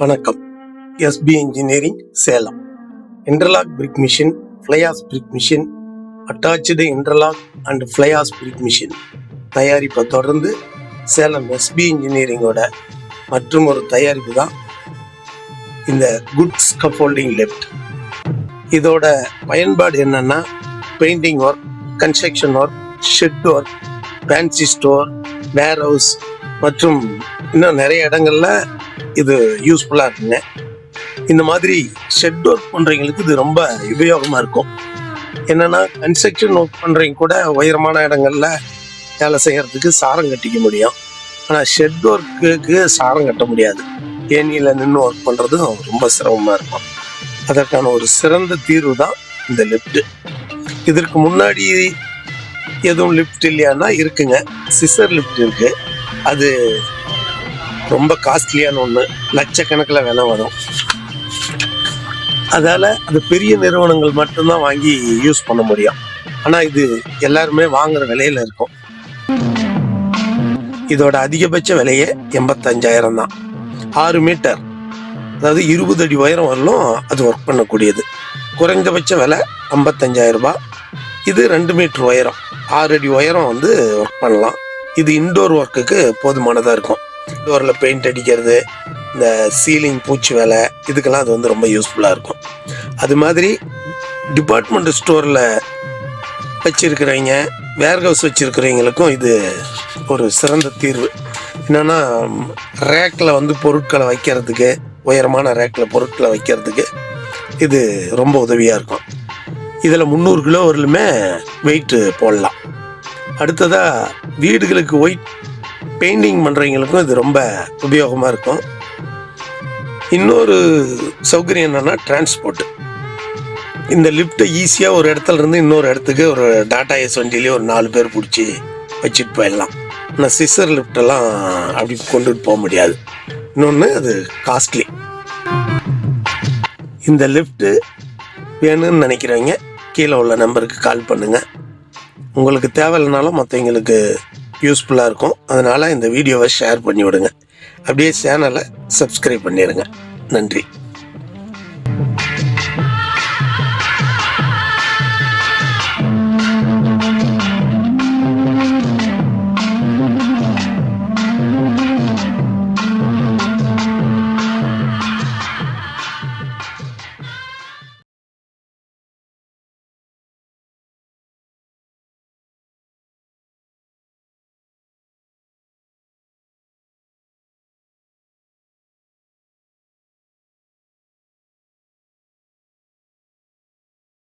வணக்கம். SP engineering Salem. Interlock brick machine, fly ash brick machine, attach interlock and fly ash brick machine தயாரிப்பை தொடர்ந்து Salem SP இன்ஜினியரிங்கோட மற்றும் ஒரு தயாரிப்பு தான் இந்த குட் ஸ்கஃபோல்டிங் லிஃப்ட். இதோட பயன்பாடு என்னன்னா, painting work, construction work, shed work, fancy store, warehouse மற்றும் இன்னும் நிறைய இடங்கள்ல இது யூஸ்ஃபுல்லாக இருக்குங்க. இந்த மாதிரி ஷெட் ஒர்க் பண்ணுறவங்களுக்கு இது ரொம்ப உபயோகமாக இருக்கும். என்னென்னா, கன்ஸ்ட்ரக்ஷன் ஒர்க் பண்ணுறவங்க கூட உயரமான இடங்கள்ல வேலை செய்கிறதுக்கு சாரம் கட்டிக்க முடியும். ஆனால் ஷெட் ஒர்க்குக்கு சாரம் கட்ட முடியாது. ஏனியில் நின்று ஒர்க் பண்ணுறதும் ரொம்ப சிரமமாக இருக்கும். அதற்கான ஒரு சிறந்த தீர்வு தான் இந்த லிஃப்ட்டு. இதற்கு முன்னாடி எதுவும் லிஃப்ட் இல்லையானா இருக்குங்க. சிசர் லிஃப்ட் இருக்குது. அது ரொம்ப காஸ்ட்லியான ஒன்று, லட்சக்கணக்கில் விலை வரும். அதால் அது பெரிய நிறுவனங்கள் மட்டும்தான் வாங்கி யூஸ் பண்ண முடியும். ஆனால் இது எல்லாருமே வாங்குற விலையில இருக்கும். இதோட அதிகபட்ச விலையே 85,000 தான். 6 மீட்டர், அதாவது 20 அடி உயரம் வரலும் அது ஒர்க் பண்ணக்கூடியது. குறைந்தபட்ச விலை 55,000 ரூபாய். இது 2 மீட்டர் உயரம், 6 அடி உயரம் ஒர்க் பண்ணலாம். இது இன்டோர் ஒர்க்குக்கு போதுமானதாக இருக்கும். இன்டோரில் பெயிண்ட் அடிக்கிறது, இந்த சீலிங் பூச்சி வேலை, இதுக்கெல்லாம் அது ரொம்ப யூஸ்ஃபுல்லாக இருக்கும். அது மாதிரி டிபார்ட்மெண்ட் ஸ்டோரில் வச்சுருக்கிறவங்க, வேர்ஹவுஸ் வச்சுருக்கிறவங்களுக்கும் இது ஒரு சிறந்த தீர்வு. என்னென்னா, ரேக்கில் பொருட்களை வைக்கிறதுக்கு, உயரமான ரேக்கில் பொருட்களை வைக்கிறதுக்கு இது ரொம்ப உதவியாக இருக்கும். இதில் 300 கிலோ வரலுமே வெயிட்டு போடலாம். அடுத்ததாக வீடுகளுக்கு ஒயிட் பெயிண்டிங் பண்ணுறவங்களுக்கும் இது ரொம்ப உபயோகமாக இருக்கும். இன்னொரு சௌகரியம் என்னென்னா, டிரான்ஸ்போர்ட்டு. இந்த லிஃப்ட்டை ஈஸியாக ஒரு இடத்துல இருந்து இன்னொரு இடத்துக்கு ஒரு டாடா ஏஸ் வண்டியிலே ஒரு 4 பேர் பிடிச்சி வச்சுட்டு போயிடலாம். ஆனால் சிசர் லிஃப்டெல்லாம் அப்படி கொண்டுட்டு போக முடியாது. இன்னொன்று, அது காஸ்ட்லி. இந்த லிஃப்ட்டு வேணும்னு நினைக்கிறவங்க கீழே உள்ள நம்பருக்கு கால் பண்ணுங்கள். உங்களுக்கு தேவையில்லைனாலும் மற்றவங்களுக்கு யூஸ்ஃபுல்லாக இருக்கும். அதனால் இந்த வீடியோவை ஷேர் பண்ணி விடுங்க. அப்படியே சேனலை சப்ஸ்கிரைப் பண்ணிடுங்க. நன்றி.